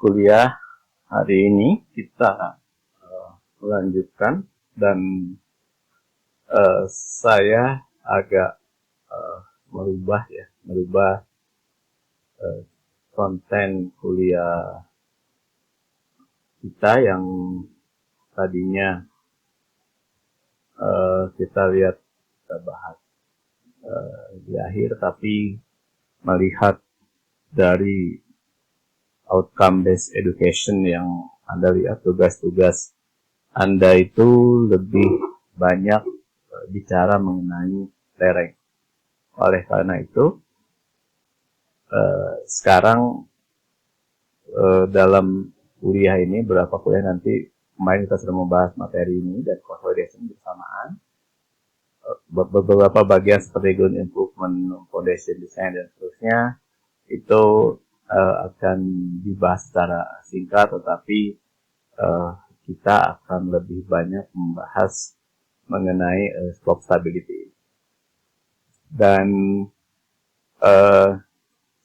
kuliah hari ini kita melanjutkan dan saya agak merubah konten kuliah kita yang tadinya kita lihat, kita bahas di akhir, tapi melihat dari outcome based education yang Anda lihat, tugas-tugas Anda itu lebih banyak bicara mengenai lereng. Oleh karena itu, sekarang dalam kuliah ini, beberapa kuliah nanti, kemarin kita sudah membahas materi ini dan consolidation bersamaan. Beberapa bagian seperti ground improvement, foundation design, dan seterusnya itu akan dibahas secara singkat, tetapi kita akan lebih banyak membahas mengenai slope stability. Dan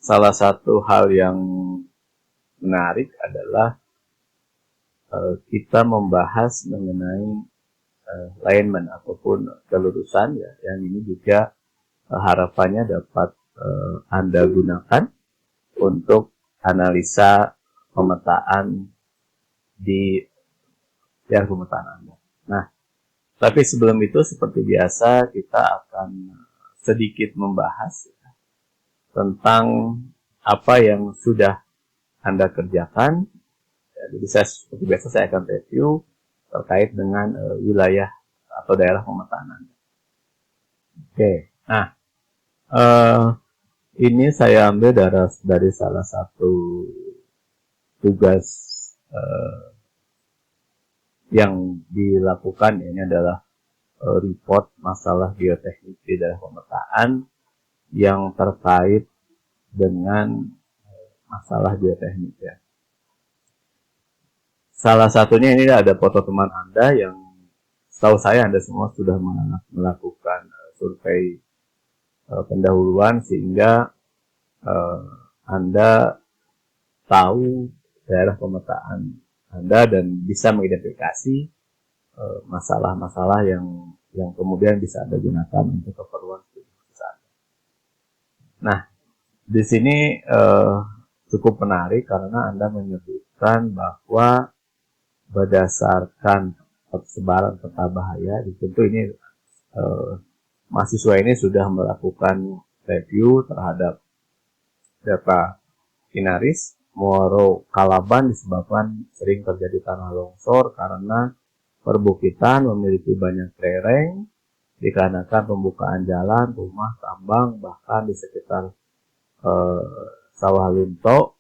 salah satu hal yang menarik adalah kita membahas mengenai alignment ataupun kelurusan, ya, yang ini juga harapannya dapat Anda gunakan untuk analisa pemetaan di pemetaan Anda. Nah, tapi sebelum itu seperti biasa kita akan sedikit membahas tentang apa yang sudah Anda kerjakan. Jadi seperti biasa saya akan review terkait dengan wilayah atau daerah pemetaan Anda. Oke, nah ini saya ambil dari salah satu tugas yang dilakukan. Ini adalah report masalah geoteknik di daerah pemetaan yang terkait dengan masalah geoteknik, ya. Salah satunya ini ada foto teman Anda yang setahu saya Anda semua sudah melakukan survei pendahuluan, sehingga Anda tahu daerah pemetaan Anda dan bisa mengidentifikasi masalah-masalah yang kemudian bisa Anda gunakan untuk keperluan studi khusus Anda. Nah, di sini cukup menarik karena Anda menyebutkan bahwa berdasarkan persebaran peta bahaya, tentu ini mahasiswa ini sudah melakukan review terhadap data Inaris, Muaro, Kalaban disebabkan sering terjadi tanah longsor karena perbukitan memiliki banyak lereng dikarenakan pembukaan jalan, rumah, tambang, bahkan di sekitar sawah lunto.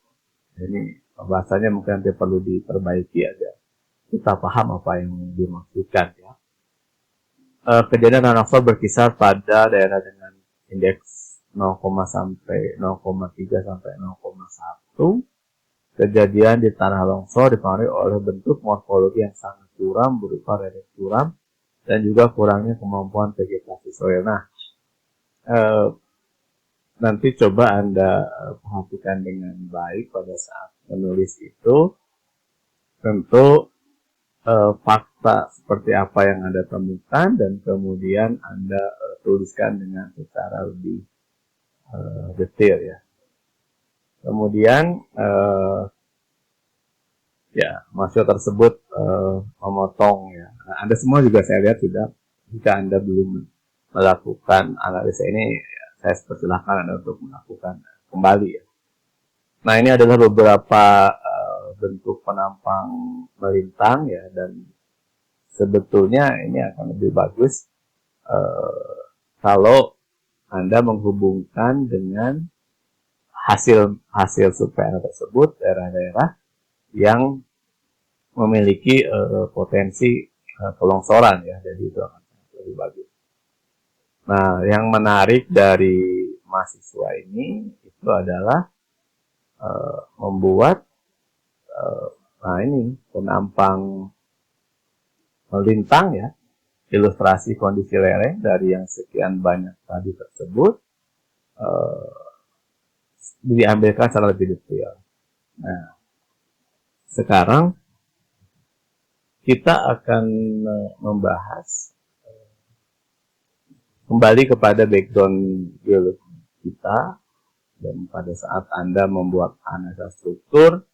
Ini bahasanya mungkin nanti perlu diperbaiki aja kita paham apa yang dimaksudkan, ya. Kejadian tanah longsor berkisar pada daerah dengan indeks 0, sampai 0,3 sampai 0,1. Kejadian di tanah longsor dipengaruhi oleh bentuk morfologi yang sangat curam berupa lereng curam dan juga kurangnya kemampuan vegetasi soil. Nah, nanti coba Anda perhatikan dengan baik pada saat menulis itu. Tentu fakta seperti apa yang Anda temukan dan kemudian Anda tuliskan dengan secara lebih detail, ya. Kemudian ya, mahasiswa tersebut memotong, ya. Nah, Anda semua juga saya lihat sudah, jika Anda belum melakukan analisa ini, ya, saya persilahkan Anda untuk melakukan kembali, ya. Nah, ini adalah beberapa bentuk penampang melintang, ya, dan sebetulnya ini akan lebih bagus kalau Anda menghubungkan dengan hasil survei Anda tersebut, daerah-daerah yang memiliki potensi kelongsoran, ya. Jadi itu akan lebih bagus. Nah, yang menarik dari mahasiswa ini itu adalah membuat ini penampang melintang, ya, ilustrasi kondisi lereng dari yang sekian banyak tadi tersebut diambilkan secara lebih detail. Nah, sekarang kita akan membahas kembali kepada background biologi kita, dan pada saat Anda membuat analisa struktur,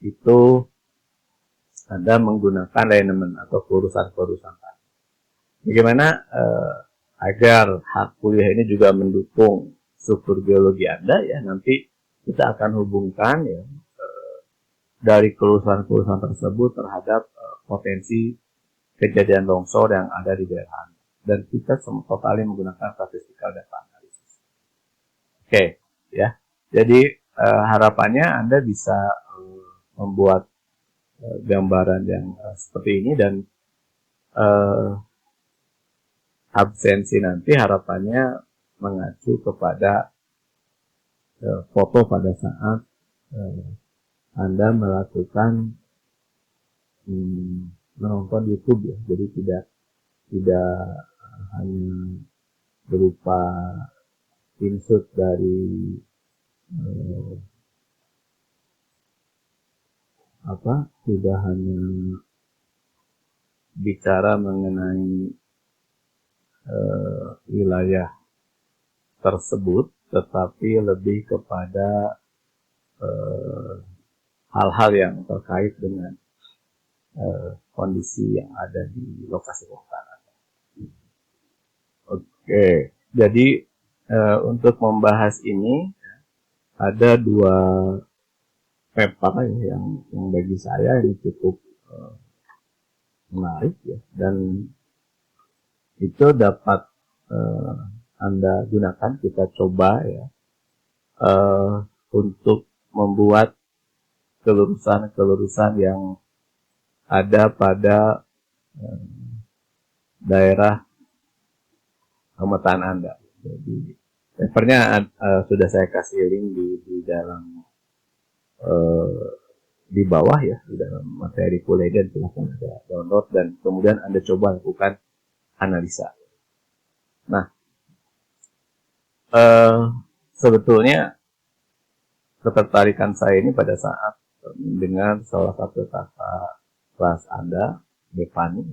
itu Anda menggunakan alignment atau kelurusan-kelurusan tadi. Bagaimana agar hak kuliah ini juga mendukung struktur biologi Anda, ya nanti kita akan hubungkan ya dari kelurusan-kelurusan tersebut terhadap potensi kejadian longsor yang ada di daerah Anda. Dan kita totalnya menggunakan statistical data analysis. Oke, ya. Jadi harapannya Anda bisa membuat gambaran yang seperti ini, dan absensi nanti harapannya mengacu kepada foto pada saat Anda melakukan menonton YouTube ya. Jadi tidak hanya berupa screenshot dari tidak hanya bicara mengenai wilayah tersebut, tetapi lebih kepada hal-hal yang terkait dengan kondisi yang ada di lokasi kebakaran. Oke, jadi untuk membahas ini ada dua paper yang bagi saya ini cukup menarik ya, dan itu dapat Anda gunakan, kita coba ya untuk membuat kelurusan-kelurusan yang ada pada daerah pemetaan Anda. Jadi papernya sudah saya kasih link di dalam di bawah ya, di dalam materi kuliah, dan silahkan Anda download dan kemudian Anda coba lakukan analisa. Nah, sebetulnya ketertarikan saya ini pada saat mendengar salah satu kakak kelas Anda, Devani,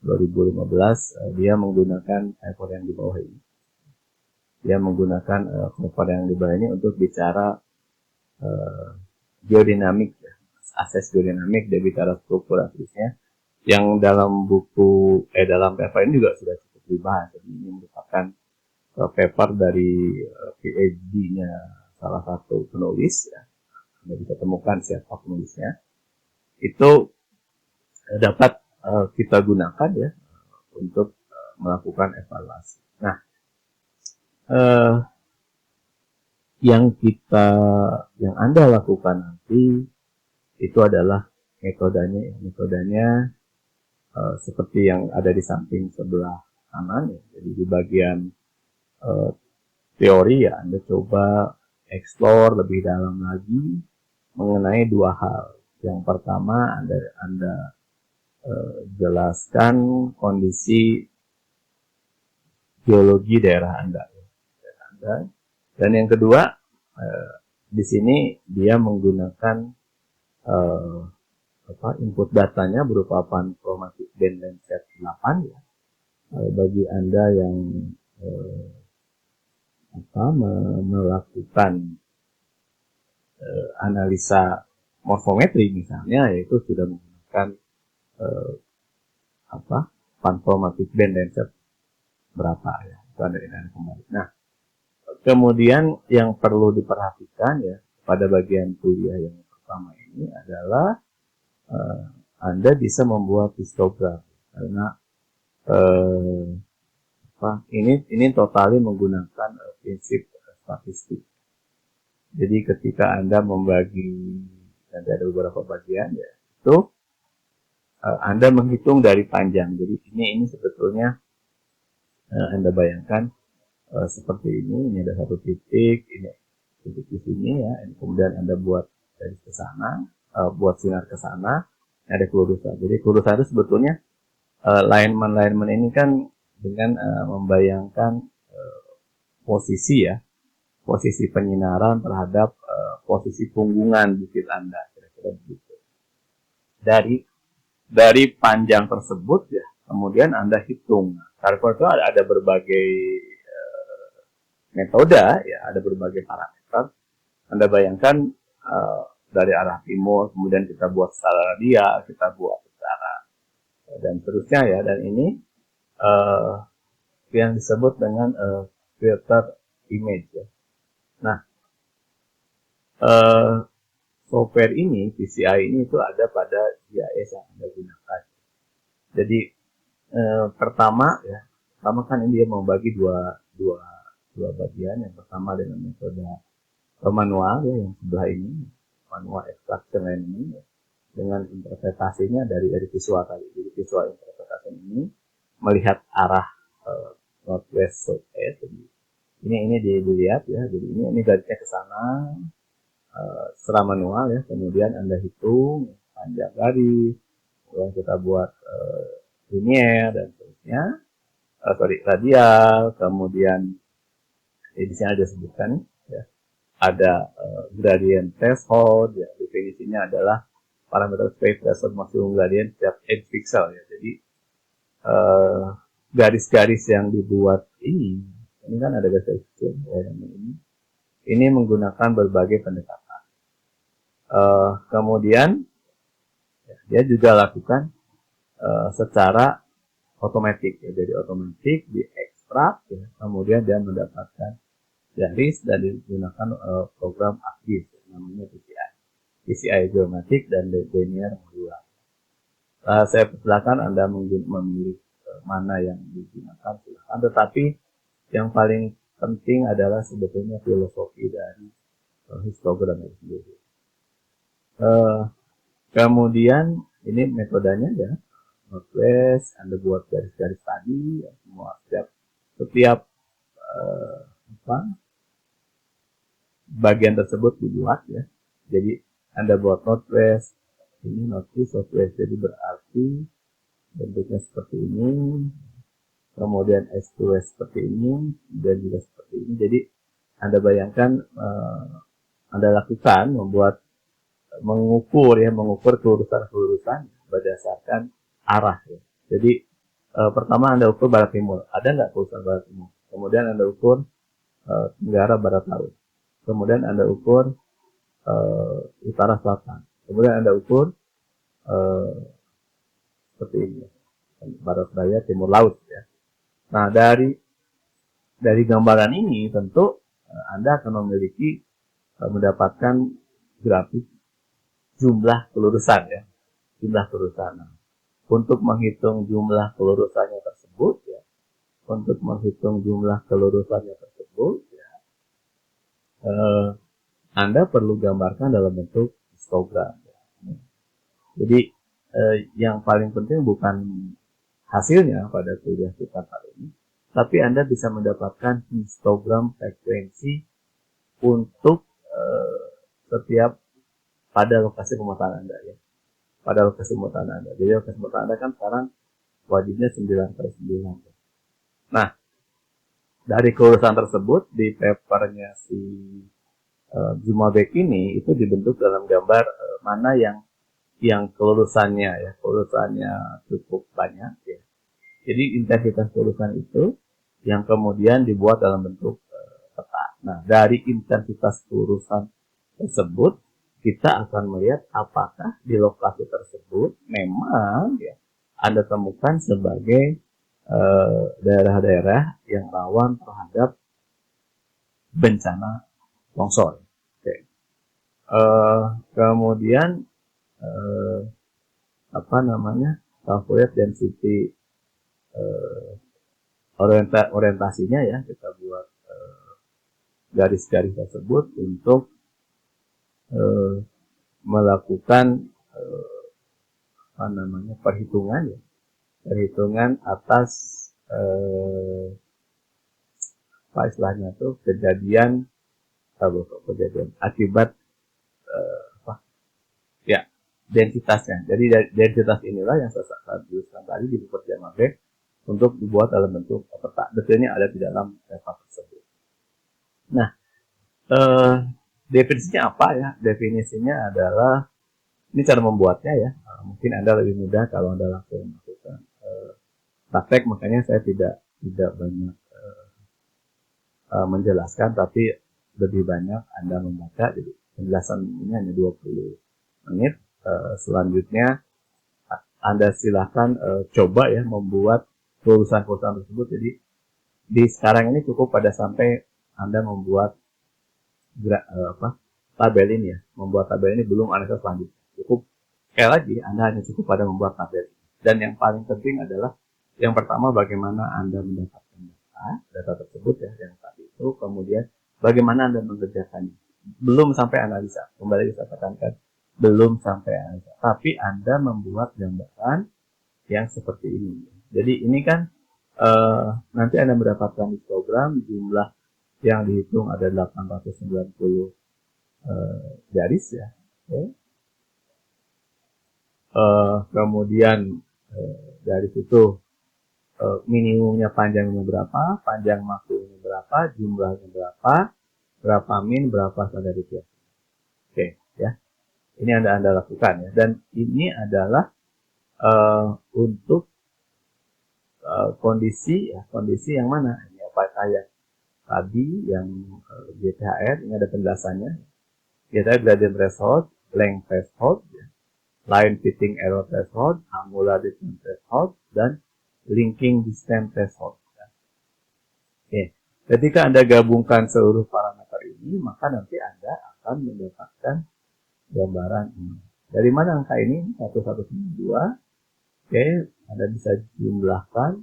2015, dia menggunakan paper yang di bawah ini. Dia menggunakan paper yang di bawah ini untuk bicara geodinamik, ya, akses geodinamik, dia bicara struktur aksesnya, yang dalam buku dalam paper ini juga sudah cukup dibahas. Jadi ini merupakan paper dari PhD-nya salah satu penulis, ya. Anda bisa temukan siapa penulisnya. Itu dapat kita gunakan ya untuk melakukan evaluasi. Nah, yang Anda lakukan nanti itu adalah metodenya seperti yang ada di samping sebelah kanan ya. Jadi di bagian teori ya, Anda coba explore lebih dalam lagi mengenai dua hal. Yang pertama, Anda jelaskan kondisi geologi daerah Anda. Dan yang kedua, di sini dia menggunakan input datanya berupa panchromatic band Landsat 8 ya. Bagi Anda yang melakukan analisa morfometri misalnya, yaitu sudah menggunakan panchromatic band Landsat berapa ya, itu Anda kembali. Nah, kemudian yang perlu diperhatikan ya pada bagian kuliah yang pertama ini adalah Anda bisa membuat histogram, karena ini totali menggunakan prinsip statistik. Jadi ketika Anda membagi, dan ada beberapa bagian ya, itu Anda menghitung dari panjang. Jadi ini sebetulnya Anda bayangkan seperti ini ada satu titik, ini titik di sini ya, kemudian Anda buat dari ke sana, buat sinar ke sana, ada kelurusan. Jadi kelurusan itu sebetulnya lineman ini kan dengan membayangkan posisi ya, posisi penyinaran terhadap posisi punggungan bukit Anda. begitu. Dari panjang tersebut ya, kemudian Anda hitung. Kalkulator itu ada berbagai metode ya, ada berbagai parameter. Anda bayangkan dari arah timur, kemudian kita buat secara radial, kita buat secara dan seterusnya ya. Dan ini yang disebut dengan filter image ya. Nah, software ini, PCI ini itu ada pada GIS yang Anda gunakan. Jadi pertama kan ini dia membagi dua bagian. Yang pertama dengan metode manual ya, yang sebelah ini manual extraction line ini ya, dengan interpretasinya dari visual tadi. Jadi visual interpretation ini melihat arah northwest southwest. Ini dilihat ya. Jadi ini garisnya ke sana secara manual ya. Kemudian Anda hitung panjang garis, kemudian kita buat linier dan seterusnya. Radial, kemudian di sini ada sebutkan ya, ada gradient threshold ya, definisinya adalah parameter space threshold maksimum gradient setiap edge pixel ya. Jadi garis-garis yang dibuat ini kan ada garis kecil ya, ini menggunakan berbagai pendekatan. Kemudian ya, dia juga lakukan secara otomatis ya. Jadi otomatis diekstrak ya, kemudian dia mendapatkan garis dan digunakan program ArcGIS namanya PCI geometrik dan linear modular. Saya persilakan Anda memilih mana yang digunakan, silakan. Tetapi yang paling penting adalah sebetulnya filosofi dari histogram itu sendiri. Kemudian ini metodenya ya, northwest, Anda buat garis-garis tadi ya, semua setiap bagian tersebut dibuat ya. Jadi Anda buat northwest, ini northeast, southwest, jadi berarti bentuknya seperti ini, kemudian east to west seperti ini, dan juga seperti ini. Jadi Anda bayangkan Anda lakukan mengukur kelurusan berdasarkan arah ya. Jadi pertama Anda ukur barat timur, ada nggak kelurusan barat timur? Kemudian Anda ukur tenggara barat laut. Kemudian Anda ukur utara selatan. Kemudian Anda ukur seperti ini, barat daya timur laut ya. Nah, dari gambaran ini tentu Anda akan memiliki mendapatkan grafik jumlah kelurusan ya, jumlah kelurusan. Nah, untuk menghitung jumlah kelurusannya tersebut ya, ya, Anda perlu gambarkan dalam bentuk histogram. Ya. Jadi yang paling penting bukan hasilnya pada kuliah kita kali ini, tapi Anda bisa mendapatkan histogram frekuensi untuk setiap pada lokasi pemetaan Anda ya. Pada lokasi pemetaan Anda. Jadi lokasi pemetaan Anda kan sekarang wajibnya 9/9. Nah, dari kelulusan tersebut di papernya si Zumabek ini itu dibentuk dalam gambar mana yang kelulusannya cukup banyak ya. Jadi intensitas kelulusan itu yang kemudian dibuat dalam bentuk peta. Nah, dari intensitas kelulusan tersebut kita akan melihat apakah di lokasi tersebut memang ya Anda temukan sebagai daerah-daerah yang rawan terhadap bencana longsor. Okay. Kemudian calculate density orientasinya ya, kita buat garis-garis tersebut untuk melakukan perhitungan atas istilahnya tuh kejadian akibat densitasnya. Jadi densitas inilah yang saya tuliskan tadi di pekerjaan Mabek untuk dibuat dalam bentuk peta. Detailnya ada di dalam paper tersebut. Nah, definisinya apa ya? Definisinya adalah Ini cara membuatnya ya. Mungkin Anda lebih mudah kalau Anda langsung melakukan praktek, makanya saya tidak banyak menjelaskan, tapi lebih banyak Anda membaca. Jadi penjelasan ini hanya 20 menit. Selanjutnya Anda silahkan coba ya membuat urusan-urusan tersebut. Jadi di sekarang ini cukup pada sampai Anda membuat tabel ini ya. Membuat tabel ini belum analisa selanjutnya. Cukup sekali lagi Anda hanya cukup pada membuat tabel. Dan yang paling penting adalah yang pertama bagaimana Anda mendapatkan data tersebut ya yang tadi itu, kemudian bagaimana Anda mengerjakannya. Belum sampai analisa. Kembali saya tekankan, belum sampai analisa. Tapi Anda membuat gambaran yang seperti ini. Jadi ini kan nanti Anda mendapatkan histogram, jumlah yang dihitung ada 890 garis ya. Okay. Kemudian garis itu minimumnya panjangnya berapa, panjang maksimumnya berapa, jumlahnya berapa min, berapa standar deviasi. Oke, ya. Ini Anda lakukan ya. Dan ini adalah untuk kondisi yang mana? Ini apakah yang tadi yang GTHR, ini ada penjelasannya. GTHR gradient threshold, length threshold, ya. Line fitting error threshold, angular distance threshold, dan linking distance threshold. Ya. Oke. Ketika Anda gabungkan seluruh parameter ini, maka nanti Anda akan mendapatkan gambaran ini. Dari mana angka ini? 1192. Oke, Anda bisa jumlahkan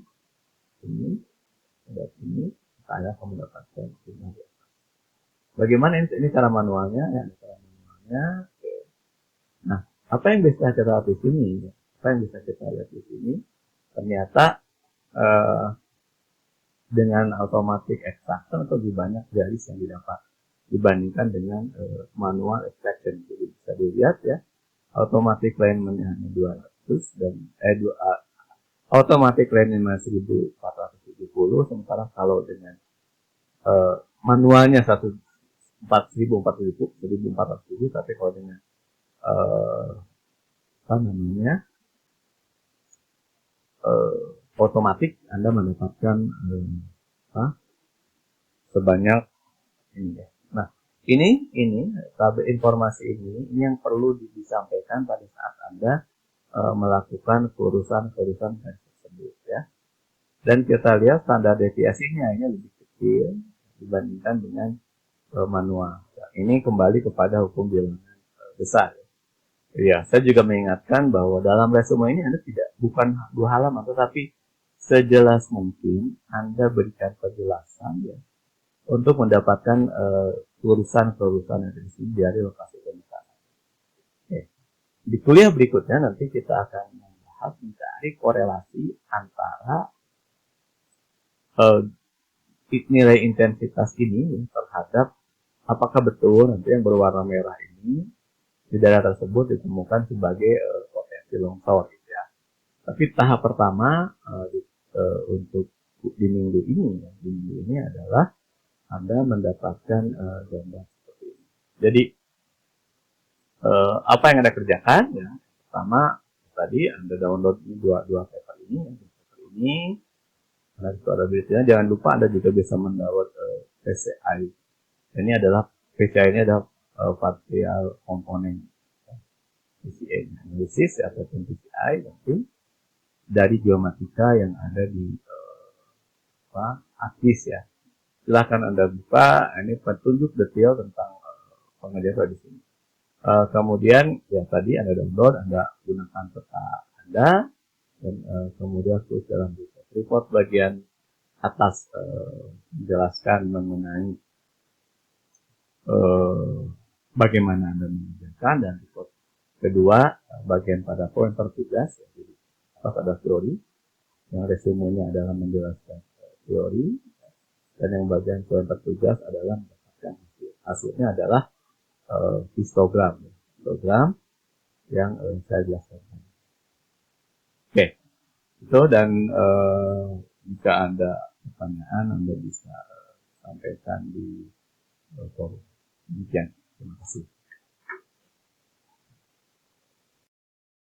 ini, dan ini, Anda akan mendapatkan jumlah. Bagaimana ini cara manualnya? Ya, cara manualnya. Oke. Nah, apa yang bisa kita lihat di sini? Apa yang bisa kita lihat di sini? Ternyata dengan automatic extraction atau lebih banyak garis yang didapat dibandingkan dengan manual extraction. Jadi bisa dilihat ya, automatic alignment-nya hanya 200 dan automatic alignment 1470, sementara kalau dengan manualnya 1400, tapi kalau dengan otomatis Anda mendapatkan sebanyak ini ya. Nah, ini tabel informasi ini yang perlu disampaikan pada saat Anda melakukan urusan tersebut ya. Dan kita lihat standar deviasinya ini lebih kecil dibandingkan dengan manual. Nah, ini kembali kepada hukum bilangan besar. Ya, saya juga mengingatkan bahwa dalam resume ini Anda bukan 2 halaman, tetapi sejelas mungkin Anda berikan penjelasan ya, untuk mendapatkan urusan-urusan yang terjadi dari lokasi pemeriksaan. Oke. Di kuliah berikutnya nanti kita akan membahas mencari korelasi antara nilai intensitas ini terhadap apakah betul nanti yang berwarna merah ini di daerah tersebut ditemukan sebagai potensi longsor gitu ya. Tapi tahap pertama untuk di minggu ini adalah Anda mendapatkan gambar seperti ini. Jadi apa yang Anda kerjakan ya? Pertama tadi Anda download dua paper ini, Anda ada berikutnya. Jangan lupa Anda juga bisa mendownload PCI. Ini adalah partial component PCI analysis ataupun PCI nanti dari geomatika yang ada di ATIS ya. Silahkan Anda buka, ini petunjuk detail tentang pengerjaan di sini. Kemudian ya tadi Anda download, Anda gunakan peta Anda, dan kemudian tulis dalam report bagian atas menjelaskan mengenai bagaimana Anda mengerjakan, dan report kedua bagian pada pointer tugas. Jadi atas ada teori, yang resumenya adalah menjelaskan teori, dan yang bagian pointer tugas adalah mendapatkan hasilnya adalah histogram yang saya jelaskan. Oke, itu, dan jika Anda pertanyaan Anda bisa sampaikan di forum. Demikian, terima kasih.